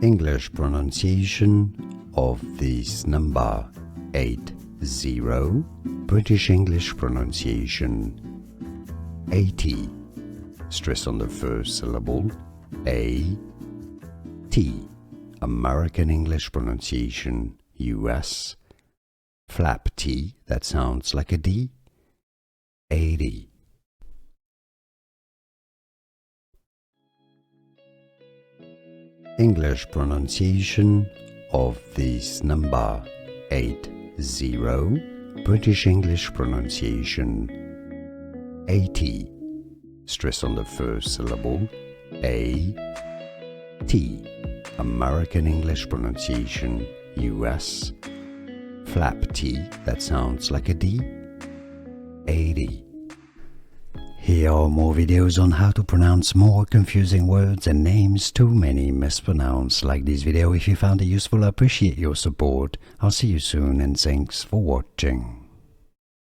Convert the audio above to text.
English pronunciation of this number 80. British English pronunciation 80. Stress on the first syllable. A-T. American English pronunciation US. Flap T, that sounds like a D. 80. English pronunciation of this number 80. British English pronunciation 80. Stress on the first syllable. A-T. American English pronunciation US. Flap T, that sounds like a D. 80. Here are more videos on how to pronounce more confusing words and names too many mispronounced. Like this video if you found it useful. I appreciate your support. I'll see you soon and thanks for watching.